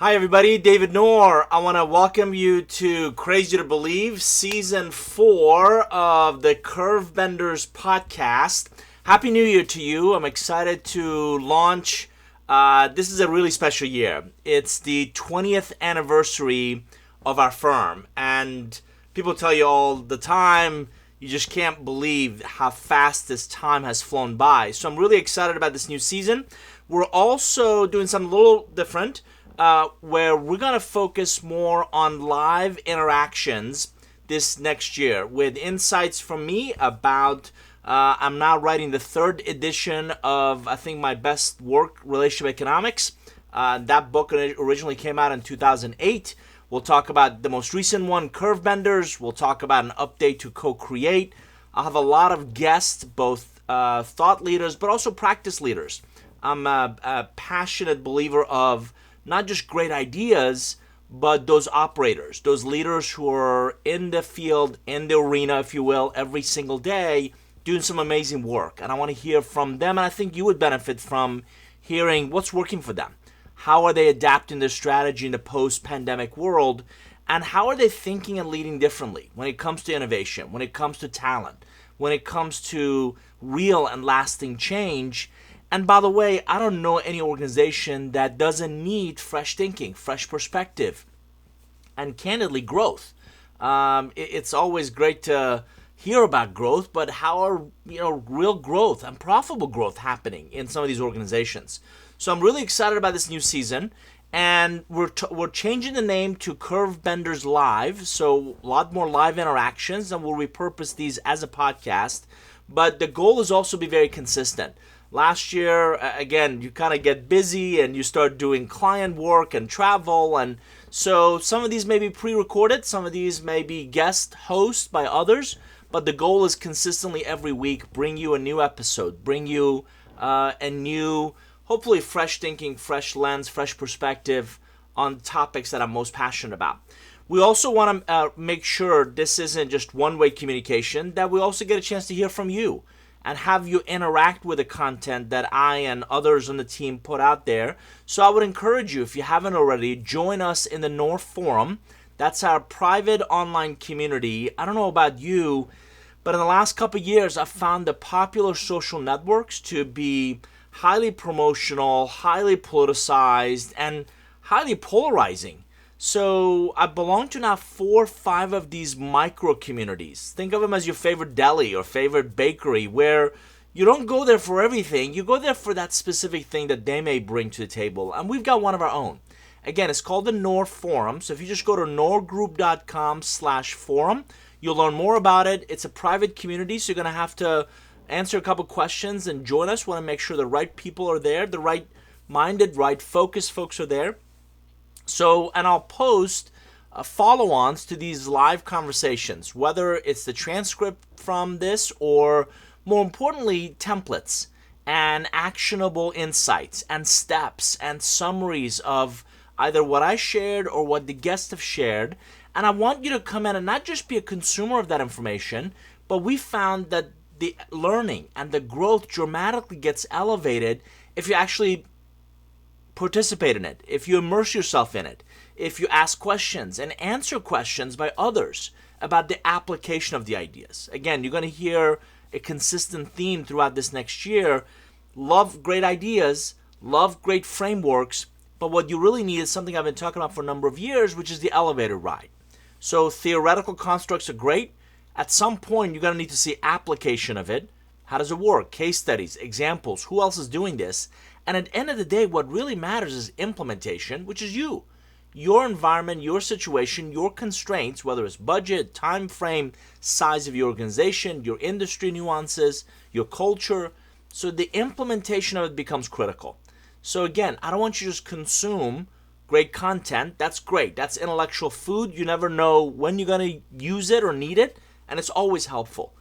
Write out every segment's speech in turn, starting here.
Hi everybody, David Nour. I want to welcome you to Crazy to Believe, Season 4 of the Curve Benders podcast. Happy New Year to you. I'm excited to launch. This is a really special year. It's the 20th anniversary of our firm. And people tell you all the time, you just can't believe how fast this time has flown by. So I'm really excited about this new season. We're also doing something a little different. Where we're going to focus more on live interactions this next year with insights from me about, I'm now writing the third edition of, I think, my best work, Relationship Economics. That book originally came out in 2008. We'll talk about the most recent one, Curve Benders. We'll talk about an update to Co-Create. I'll have a lot of guests, both thought leaders, but also practice leaders. I'm a passionate believer of not just great ideas, but those operators, those leaders who are in the field, in the arena, if you will, every single day, doing some amazing work. And I want to hear from them, and I think you would benefit from hearing what's working for them. How are they adapting their strategy in the post-pandemic world, and how are they thinking and leading differently when it comes to innovation, when it comes to talent, when it comes to real and lasting change. And by the way, I don't know any organization that doesn't need fresh thinking, fresh perspective, and candidly, growth. It's always great to hear about growth, but how are real growth and profitable growth happening in some of these organizations? So I'm really excited about this new season, and we're changing the name to Curve Benders Live, so a lot more live interactions, and we'll repurpose these as a podcast. But the goal is also to be very consistent. Last year, again, you kind of get busy and you start doing client work and travel. And so some of these may be pre-recorded. Some of these may be guest hosts by others. But the goal is consistently every week, bring you a new episode, bring you a new, hopefully fresh thinking, fresh lens, fresh perspective on topics that I'm most passionate about. We also want to make sure this isn't just one-way communication, that we also get a chance to hear from you and have you interact with the content that I and others on the team put out there. So I would encourage you, if you haven't already, join us in the Nour Forum. That's our private online community. I don't know about you, but in the last couple of years, I've found the popular social networks to be highly promotional, highly politicized, and highly polarizing. So I belong to now 4 or 5 of these micro communities. Think of them as your favorite deli or favorite bakery, where you don't go there for everything. You go there for that specific thing that they may bring to the table. And we've got one of our own. Again, it's called the Nour Forum. So if you just go to nourgroup.com/forum, you'll learn more about it. It's a private community, so you're going to have to answer a couple questions and join us. We want to make sure the right people are there, the right-minded, right-focused folks are there. So, and I'll post follow-ons to these live conversations, whether it's the transcript from this or, more importantly, templates and actionable insights and steps and summaries of either what I shared or what the guests have shared. And I want you to come in and not just be a consumer of that information, but we found that the learning and the growth dramatically gets elevated if you actually participate in it, if you immerse yourself in it, if you ask questions and answer questions by others about the application of the ideas. Again, you're going to hear a consistent theme throughout this next year. Love great ideas, love great frameworks, but what you really need is something I've been talking about for a number of years, which is the elevator ride. So theoretical constructs are great. At some point, you're going to need to see application of it. How does it work? Case studies, examples, who else is doing this? And at the end of the day, what really matters is implementation, which is you. Your environment, your situation, your constraints, whether it's budget, time frame, size of your organization, your industry nuances, your culture. So the implementation of it becomes critical. So again, I don't want you to just consume great content. That's great. That's intellectual food. You never know when you're going to use it or need it, and it's always helpful.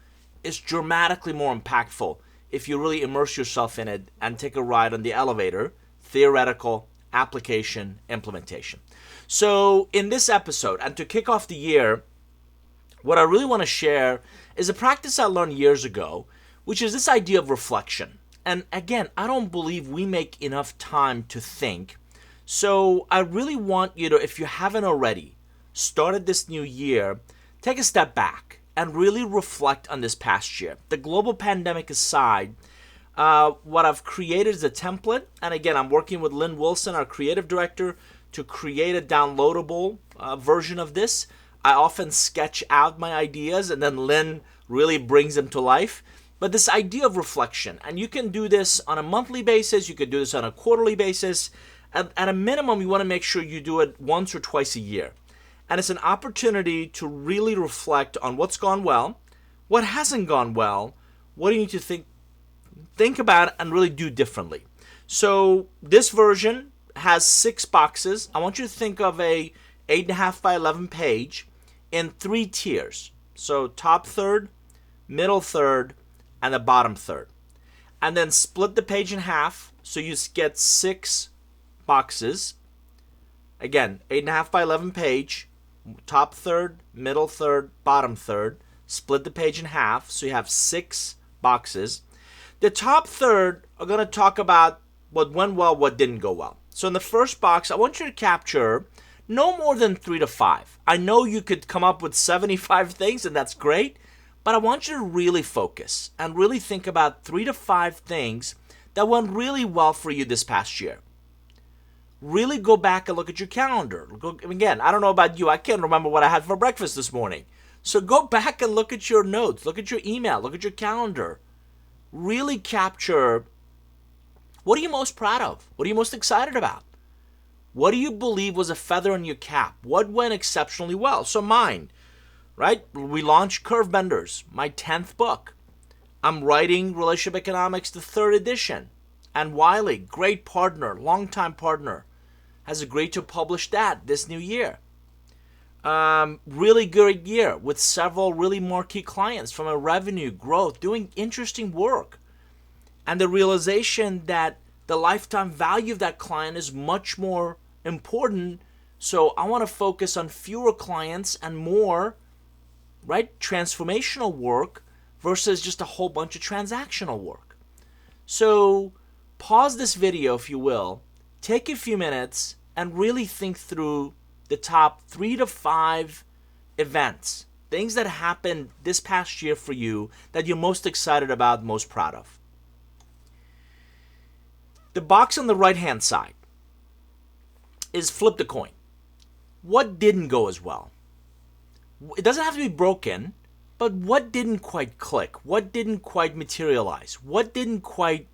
It's dramatically more impactful if you really immerse yourself in it and take a ride on the elevator, theoretical, application, implementation. So in this episode, and to kick off the year, what I really want to share is a practice I learned years ago, which is this idea of reflection. And again, I don't believe we make enough time to think. So I really want you to, if you haven't already, started this new year, take a step back and really reflect on this past year. The global pandemic aside, what I've created is a template. And again, I'm working with Lynn Wilson, our creative director, to create a downloadable version of this. I often sketch out my ideas and then Lynn really brings them to life. But this idea of reflection, and you can do this on a monthly basis, you can do this on a quarterly basis. At a minimum, you want to make sure you do it once or twice a year. And it's an opportunity to really reflect on what's gone well, what hasn't gone well, what do you need to think about and really do differently. So this version has 6 boxes. I want you to think of a 8.5 by 11 page in 3 tiers. So top third, middle third, and the bottom third. And then split the page in half so you get 6 boxes. Again, 8.5 by 11 page, top third, middle third, bottom third. Split the page in half so you have 6 boxes. The top third are going to talk about what went well, what didn't go well. So in the first box, I want you to capture no more than 3 to 5. I know you could come up with 75 things, and that's great, but I want you to really focus and really think about 3 to 5 things that went really well for you this past year. Really go back and look at your calendar. Again, I don't know about you. I can't remember what I had for breakfast this morning. So go back and look at your notes, look at your email, look at your calendar. Really capture, what are you most proud of? What are you most excited about? What do you believe was a feather in your cap? What went exceptionally well? So mine, right? We launched Curve Benders, my 10th book. I'm writing Relationship Economics, the 3rd edition. And Wiley, great partner, longtime partner, has agreed to publish that this new year. Really good year with several really marquee clients from a revenue growth, doing interesting work. And the realization that the lifetime value of that client is much more important. So I want to focus on fewer clients and more, right, transformational work versus just a whole bunch of transactional work. So pause this video, if you will, take a few minutes and really think through the top 3 to 5 events, things that happened this past year for you that you're most excited about, most proud of. The box on the right-hand side is flip the coin. What didn't go as well? It doesn't have to be broken, but what didn't quite click? What didn't quite materialize? What didn't quite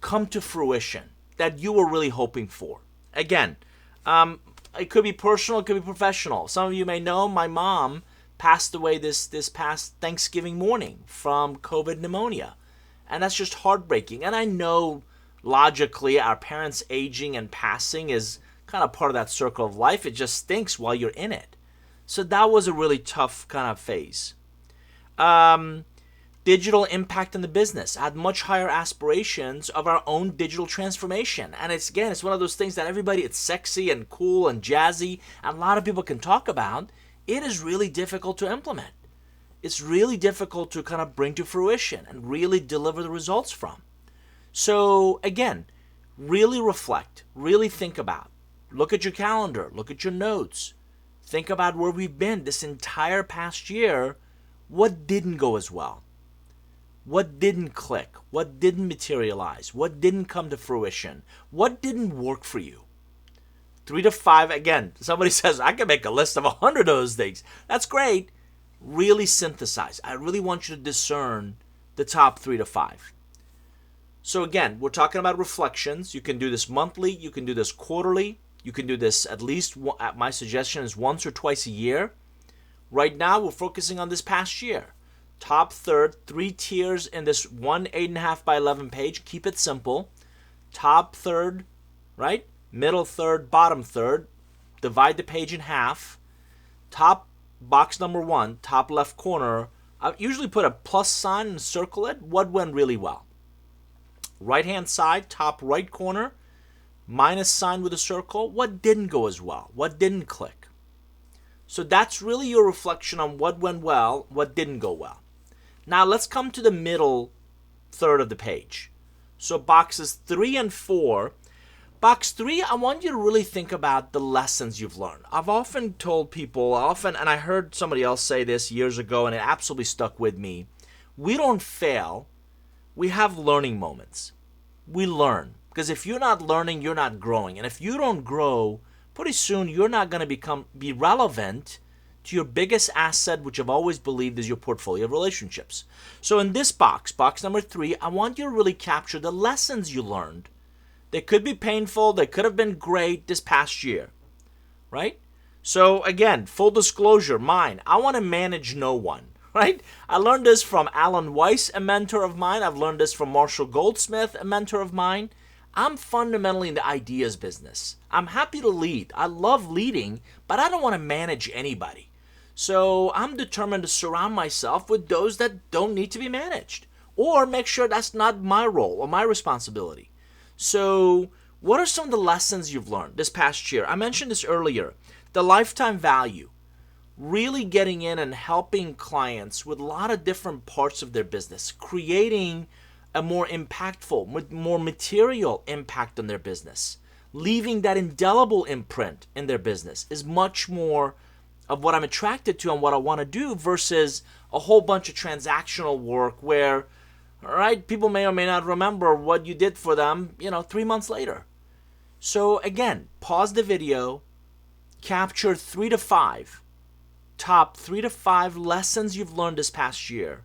come to fruition that you were really hoping for? Again, it could be personal, it could be professional. Some of you may know my mom passed away this past Thanksgiving morning from COVID pneumonia. And that's just heartbreaking. And I know logically our parents aging and passing is kind of part of that circle of life. It just stinks while you're in it. So that was a really tough kind of phase. Digital impact in the business. I had much higher aspirations of our own digital transformation. And it's one of those things that everybody, it's sexy and cool and jazzy, and a lot of people can talk about. It is really difficult to implement. It's really difficult to kind of bring to fruition and really deliver the results from. So again, really reflect, really think about, look at your calendar, look at your notes, think about where we've been this entire past year. What didn't go as well? What didn't click? What didn't materialize? What didn't come to fruition? What didn't work for you? 3 to 5, again, somebody says, I can make a list of 100 of those things. That's great. Really synthesize. I really want you to discern the top 3 to 5. So again, we're talking about reflections. You can do this monthly. You can do this quarterly. You can do this at least, my suggestion is once or twice a year. Right now, we're focusing on this past year. Top third, 3 tiers in this one 8.5 by 11 page. Keep it simple. Top third, right? Middle third, bottom third. Divide the page in half. Top box number 1, top left corner. I usually put a plus sign and circle it. What went really well? Right hand side, top right corner, minus sign with a circle. What didn't go as well? What didn't click? So that's really your reflection on what went well, what didn't go well. Now let's come to the middle third of the page. So boxes 3 and 4. Box 3, I want you to really think about the lessons you've learned. I've often told people, and I heard somebody else say this years ago, and it absolutely stuck with me. We don't fail. We have learning moments. We learn. Because if you're not learning, you're not growing. And if you don't grow, pretty soon you're not going to be relevant to your biggest asset, which I've always believed is your portfolio of relationships. So in this box number 3, I want you to really capture the lessons you learned. They could be painful. They could have been great this past year, right? So again, full disclosure, mine, I want to manage no one, right? I learned this from Alan Weiss, a mentor of mine. I've learned this from Marshall Goldsmith, a mentor of mine. I'm fundamentally in the ideas business. I'm happy to lead. I love leading, but I don't want to manage anybody. So I'm determined to surround myself with those that don't need to be managed, or make sure that's not my role or my responsibility. So what are some of the lessons you've learned this past year? I mentioned this earlier. The lifetime value. Really getting in and helping clients with a lot of different parts of their business, creating a more impactful, more material impact on their business. Leaving that indelible imprint in their business is much more of what I'm attracted to and what I want to do versus a whole bunch of transactional work where, all right, people may or may not remember what you did for them, 3 months later. So again, pause the video, capture 3 to 5, top 3 to 5 lessons you've learned this past year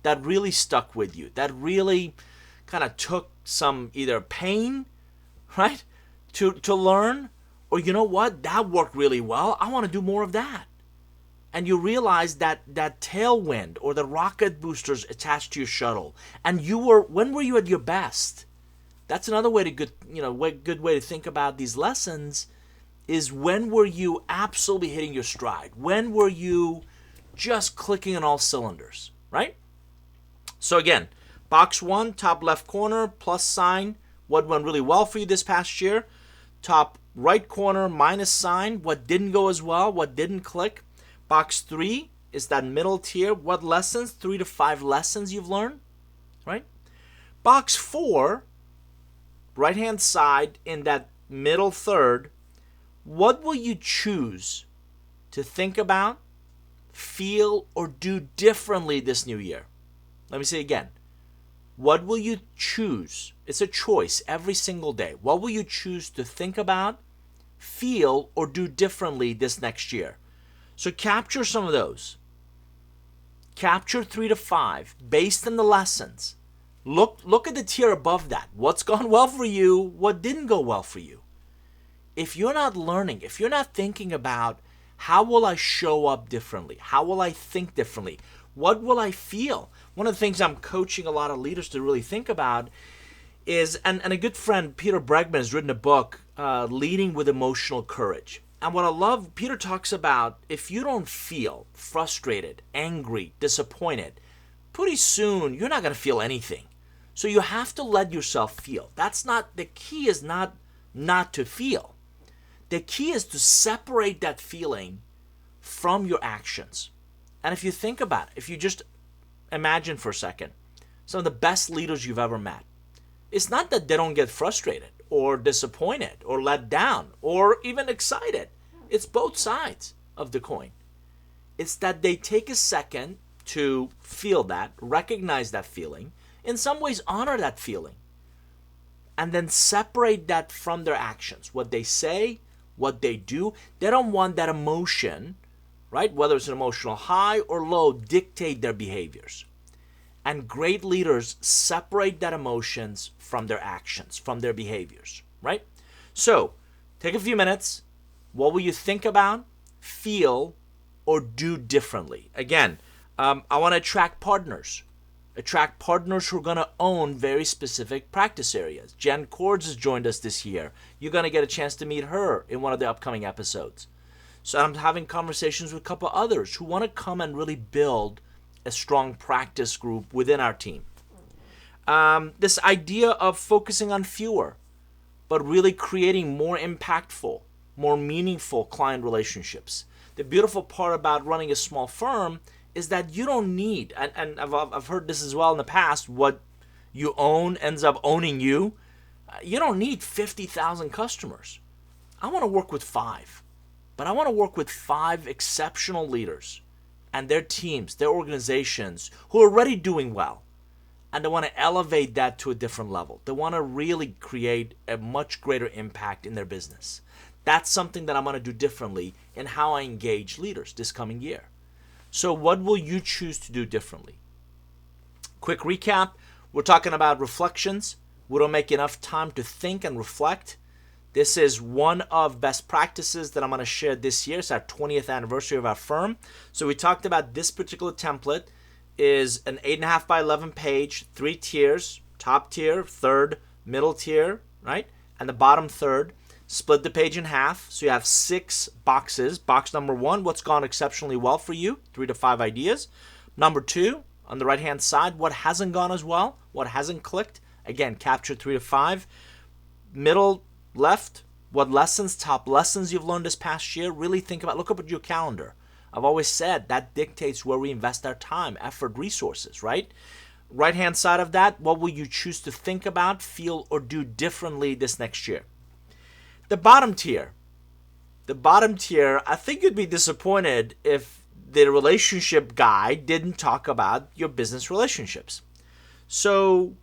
that really stuck with you, that really kind of took some either pain, right, to learn, or you know what, that worked really well, I want to do more of that. And you realize that tailwind or the rocket boosters attached to your shuttle, and when were you at your best? That's another good way to think about these lessons is when were you absolutely hitting your stride? When were you just clicking on all cylinders, right? So again, box 1, top left corner, plus sign, what went really well for you this past year. Top right corner, minus sign, what didn't go as well, what didn't click. Box 3 is that middle tier. What lessons? 3 to 5 lessons you've learned, right? Box 4, right-hand side in that middle third, what will you choose to think about, feel, or do differently this new year? Let me say again. What will you choose? It's a choice every single day. What will you choose to think about, feel, or do differently this next year? So capture some of those. Capture 3 to 5 based on the lessons. Look at the tier above that. What's gone well for you? What didn't go well for you? If you're not learning, if you're not thinking about how will I show up differently? How will I think differently? What will I feel? One of the things I'm coaching a lot of leaders to really think about is, and a good friend, Peter Bregman, has written a book, Leading with Emotional Courage. And what I love, Peter talks about, if you don't feel frustrated, angry, disappointed, pretty soon you're not going to feel anything. So you have to let yourself feel. The key is not to feel. The key is to separate that feeling from your actions. And if you think about it, if you just imagine for a second, some of the best leaders you've ever met, it's not that they don't get frustrated or disappointed or let down or even excited. It's both sides of the coin. It's that they take a second to feel that, recognize that feeling, in some ways honor that feeling, and then separate that from their actions, what they say, what they do. They don't want that emotion, right, whether it's an emotional high or low, dictate their behaviors. And great leaders separate that emotions from their actions, from their behaviors, right? So take a few minutes. What will you think about, feel, or do differently? Again, I want to attract partners who are going to own very specific practice areas. Jen Cords has joined us this year. You're going to get a chance to meet her in one of the upcoming episodes. So I'm having conversations with a couple others who want to come and really build a strong practice group within our team. This idea of focusing on fewer, but really creating more impactful, more meaningful client relationships. The beautiful part about running a small firm is that you don't need, and I've heard this as well in the past, what you own ends up owning you. You don't need 50,000 customers. I want to work with 5. But I want to work with 5 exceptional leaders and their teams, their organizations who are already doing well. And they want to elevate that to a different level. They want to really create a much greater impact in their business. That's something that I'm going to do differently in how I engage leaders this coming year. So what will you choose to do differently? Quick recap. We're talking about reflections. We don't make enough time to think and reflect. This is one of best practices that I'm going to share this year. It's our 20th anniversary of our firm. So we talked about this particular template is an 8.5 by 11 page, 3 tiers, top tier, third, middle tier, right? And the bottom third. Split the page in half. So you have 6 boxes. Box number 1, what's gone exceptionally well for you? 3 to 5 ideas. Number 2, on the right-hand side, what hasn't gone as well? What hasn't clicked? Again, capture 3 to 5. Middle left, what lessons, top lessons you've learned this past year. Really think about, look up at your calendar. I've always said that dictates where we invest our time, effort, resources, right? Right-hand side of that, what will you choose to think about, feel, or do differently this next year? The bottom tier, I think you'd be disappointed if the relationship guy didn't talk about your business relationships. So,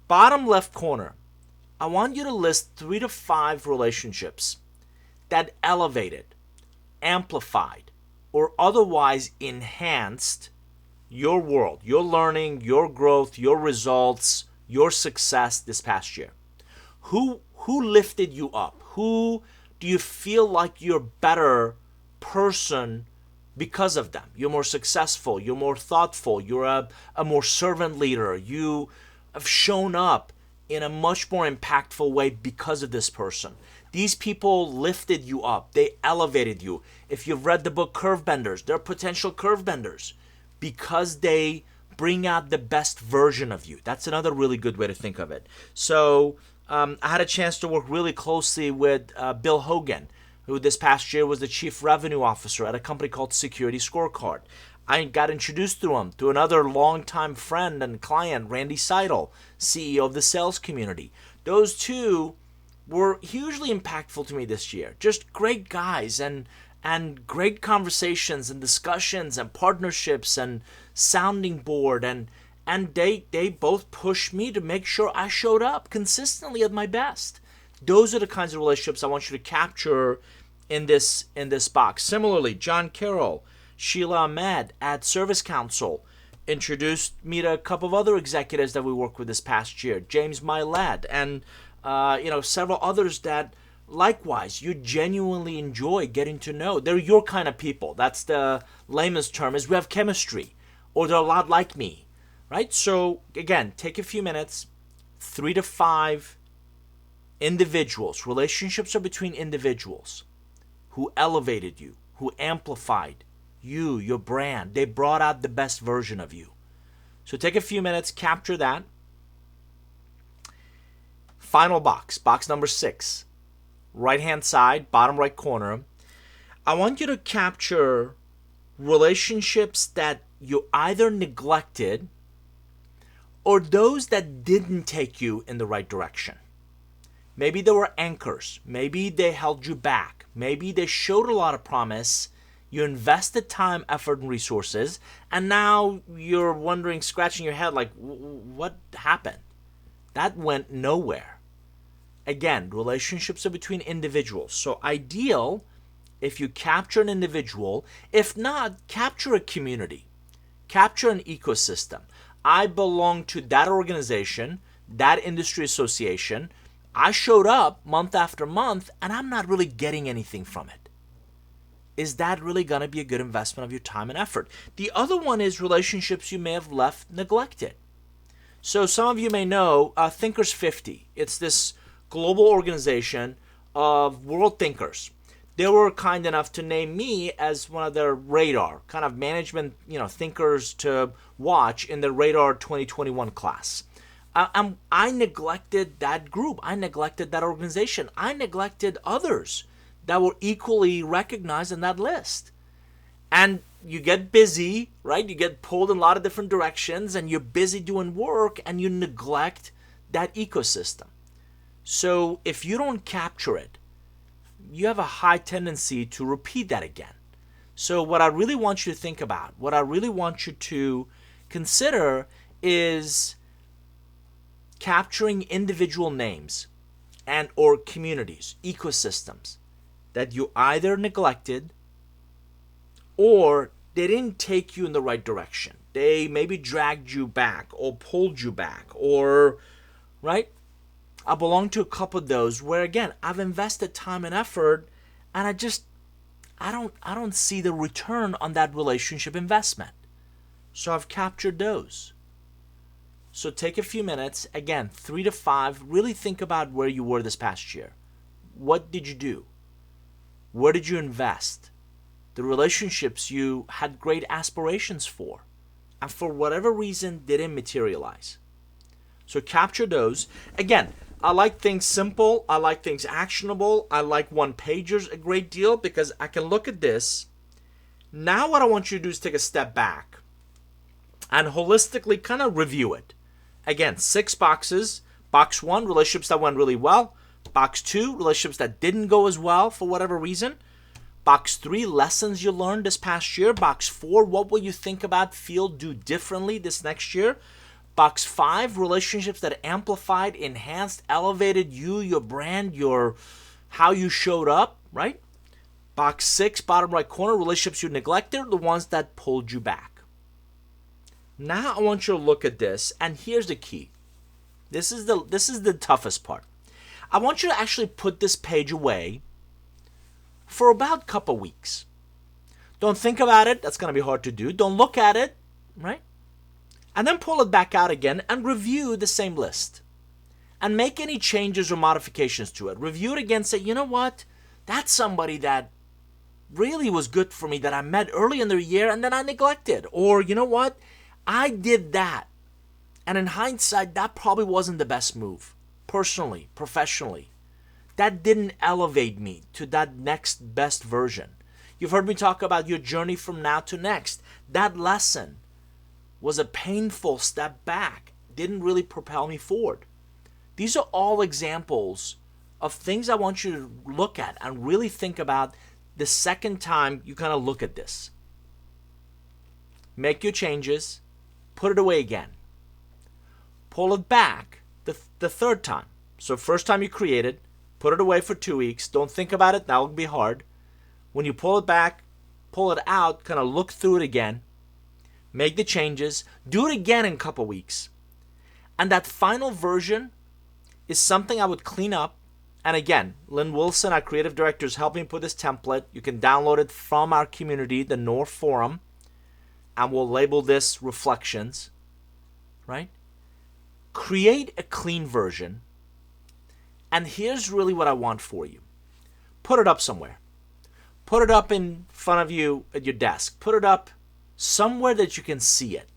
bottom left corner, I want you to list 3 to 5 relationships that elevated, amplified, or otherwise enhanced your world, your learning, your growth, your results, your success this past year. Who lifted you up? Who do you feel like you're a better person because of them? You're more successful, you're more thoughtful, you're a more servant leader, you have shown up in a much more impactful way because of this person. These people lifted you up, they elevated you. If you've read the book Curve Benders, they're potential curve benders because they bring out the best version of you. That's another really good way to think of it. So I had a chance to work really closely with Bill Hogan, who this past year was the Chief Revenue Officer at a company called Security Scorecard. I got introduced to him, to another longtime friend and client, Randy Seidel, CEO of the sales community. Those two were hugely impactful to me this year. Just great guys and great conversations and discussions and partnerships and sounding board and they both pushed me to make sure I showed up consistently at my best. Those are the kinds of relationships I want you to capture in this box. Similarly, John Carroll, Sheila Ahmed at Service Council introduced me to a couple of other executives that we worked with this past year, James Milet and several others that likewise you genuinely enjoy getting to know. They're your kind of people. That's the layman's term, is we have chemistry, or they're a lot like me. Right? So, again, take a few minutes, 3 to 5 individuals. Relationships are between individuals who elevated you, who amplified you, your brand. They brought out the best version of you. So take a few minutes, capture that. Final box, box number 6. Right-hand side, bottom right corner. I want you to capture relationships that you either neglected or those that didn't take you in the right direction. Maybe they were anchors. Maybe they held you back. Maybe they showed a lot of promise. You invested time, effort, and resources, and now you're wondering, scratching your head, like, what happened? That went nowhere. Again, relationships are between individuals. So ideal if you capture an individual. If not, capture a community. Capture an ecosystem. I belong to that organization, that industry association. I showed up month after month, and I'm not really getting anything from it. Is that really going to be a good investment of your time and effort? The other one is relationships you may have left neglected. So some of you may know Thinkers 50. It's this global organization of world thinkers. They were kind enough to name me as one of their radar, kind of management, thinkers to watch in the Radar 2021 class. I neglected that group. I neglected that organization. I neglected others that were equally recognized in that list. And you get busy, right? You get pulled in a lot of different directions and you're busy doing work and you neglect that ecosystem. So if you don't capture it, you have a high tendency to repeat that again. So what I really want you to think about, what I really want you to consider is capturing individual names and or communities, ecosystems that you either neglected or they didn't take you in the right direction. They maybe dragged you back or pulled you back or, right? I belong to a couple of those where, again, I've invested time and effort and I don't see the return on that relationship investment. So I've captured those. So take a few minutes, again, 3 to 5, really think about where you were this past year. What did you do? Where did you invest? The relationships you had great aspirations for, and for whatever reason didn't materialize. So capture those. Again, I like things simple. I like things actionable. I like one-pagers a great deal because I can look at this. Now what I want you to do is take a step back and holistically kind of review it. Again, 6 boxes. Box 1, relationships that went really well. Box 2, relationships that didn't go as well for whatever reason. Box 3, lessons you learned this past year. Box 4, what will you think about, feel, do differently this next year? Box 5, relationships that amplified, enhanced, elevated you, your brand, your how you showed up, right? Box 6, bottom right corner, relationships you neglected, the ones that pulled you back. Now I want you to look at this, and here's the key. This is the toughest part. I want you to actually put this page away for about a couple weeks. Don't think about it. That's going to be hard to do. Don't look at it, right? And then pull it back out again and review the same list. And make any changes or modifications to it. Review it again. Say, you know what? That's somebody that really was good for me that I met early in the year and then I neglected. Or, you know what? I did that. And in hindsight, that probably wasn't the best move. Personally, professionally. That didn't elevate me to that next best version. You've heard me talk about your journey from now to next. That lesson was a painful step back. Didn't really propel me forward. These are all examples of things I want you to look at and really think about the second time you kind of look at this. Make your changes. Put it away again. Pull it back the third time. So first time you create it, put it away for 2 weeks. Don't think about it. That will be hard. When you pull it back, pull it out, kind of look through it again. Make the changes. Do it again in a couple weeks. And that final version is something I would clean up. And again, Lynn Wilson, our creative director, is helping put this template. You can download it from our community, the Nour forum. And we'll label this reflections, right? Create a clean version. And here's really what I want for you. Put it up somewhere. Put it up in front of you at your desk. Put it up somewhere that you can see it.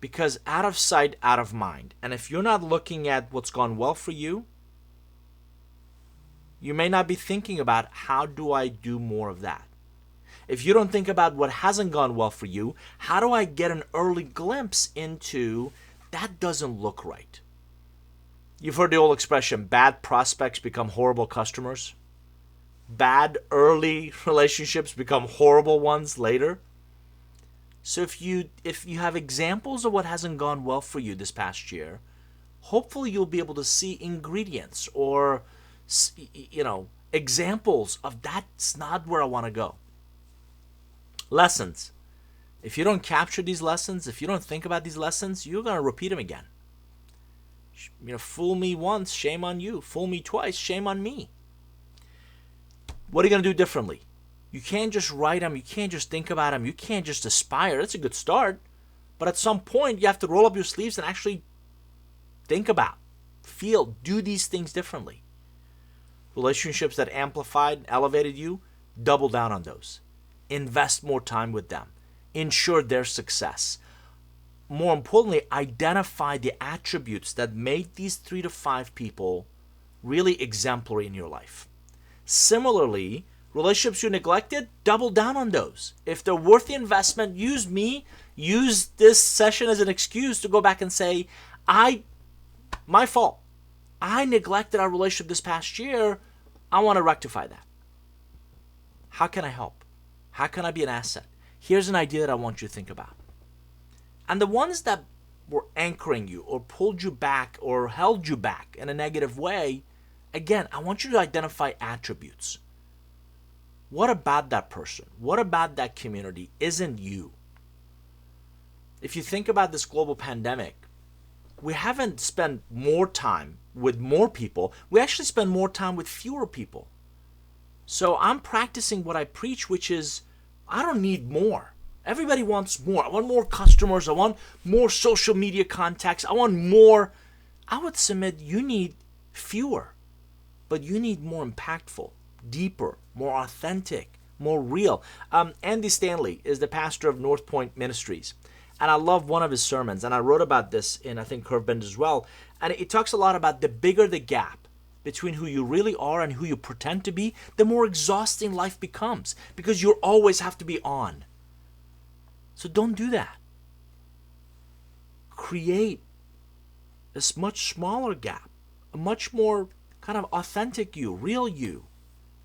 Because out of sight, out of mind. And if you're not looking at what's gone well for you, you may not be thinking about how do I do more of that. If you don't think about what hasn't gone well for you, how do I get an early glimpse into that doesn't look right? You've heard the old expression, bad prospects become horrible customers. Bad early relationships become horrible ones later. So if you have examples of what hasn't gone well for you this past year, hopefully you'll be able to see ingredients or, examples of that's not where I want to go. Lessons. If you don't capture these lessons, if you don't think about these lessons, you're going to repeat them again. Fool me once, shame on you. Fool me twice, shame on me. What are you going to do differently? You can't just write them. You can't just think about them. You can't just aspire. That's a good start. But at some point, you have to roll up your sleeves and actually think about, feel, do these things differently. Relationships that amplified, elevated you, double down on those. Invest more time with them. Ensure their success. More importantly, identify the attributes that made these 3 to 5 people really exemplary in your life. Similarly, relationships you neglected, double down on those. If they're worth the investment, use this session as an excuse to go back and say, my fault. I neglected our relationship this past year. I want to rectify that. How can I help? How can I be an asset? Here's an idea that I want you to think about. And the ones that were anchoring you or pulled you back or held you back in a negative way, again, I want you to identify attributes. What about that person? What about that community isn't you? If you think about this global pandemic, we haven't spent more time with more people. We actually spend more time with fewer people. So I'm practicing what I preach, which is I don't need more. Everybody wants more. I want more customers. I want more social media contacts. I want more. I would submit you need fewer, but you need more impactful, deeper, more authentic, more real. Andy Stanley is the pastor of North Point Ministries. And I love one of his sermons. And I wrote about this in, I think, Curvebend as well. And it talks a lot about the bigger the gap between who you really are and who you pretend to be, the more exhausting life becomes because you always have to be on. So don't do that. Create this much smaller gap, a much more kind of authentic you, real you,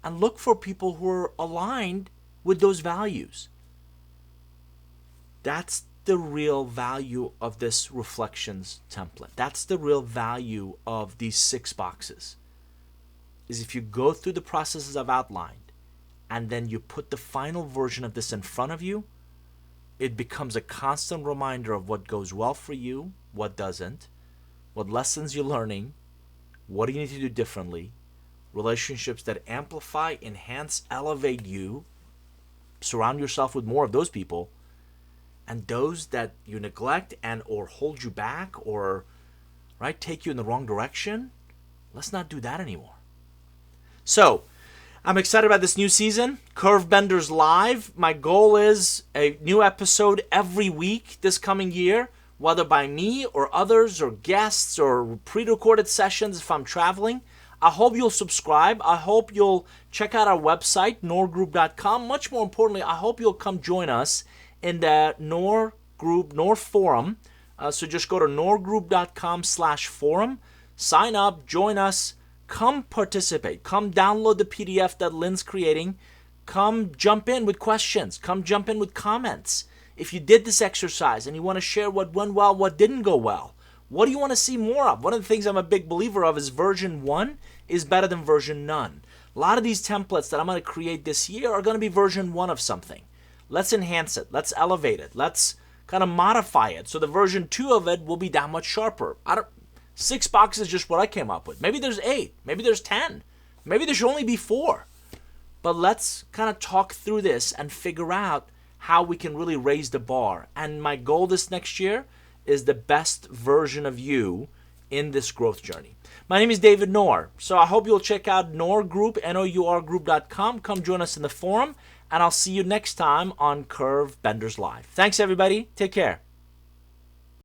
and look for people who are aligned with those values. That's the real value of this reflections template. That's the real value of these 6 boxes. Is if you go through the processes I've outlined and then you put the final version of this in front of you, it becomes a constant reminder of what goes well for you, what doesn't, what lessons you're learning, what do you need to do differently, relationships that amplify, enhance, elevate you, surround yourself with more of those people, and those that you neglect and or hold you back or take you in the wrong direction, let's not do that anymore. So, I'm excited about this new season, Curvebenders Live. My goal is a new episode every week this coming year, whether by me or others or guests or pre-recorded sessions if I'm traveling. I hope you'll subscribe. I hope you'll check out our website, nourgroup.com. Much more importantly, I hope you'll come join us in the Nour group, Nour forum. So just go to nourgroup.com/forum, sign up, join us. Come participate. Come download the PDF that Lynn's creating. Come jump in with questions. Come jump in with comments. If you did this exercise and you want to share what went well, what didn't go well, what do you want to see more of? One of the things I'm a big believer of is version 1 is better than version none. A lot of these templates that I'm going to create this year are going to be version 1 of something. Let's enhance it. Let's elevate it. Let's kind of modify it. So the version 2 of it will be that much sharper. 6 boxes is just what I came up with. Maybe there's 8. Maybe there's 10. Maybe there should only be 4. But let's kind of talk through this and figure out how we can really raise the bar. And my goal this next year is the best version of you in this growth journey. My name is David Nour. So I hope you'll check out Nour Group, nourgroup.com. Come join us in the forum. And I'll see you next time on Curvebenders Live. Thanks, everybody. Take care.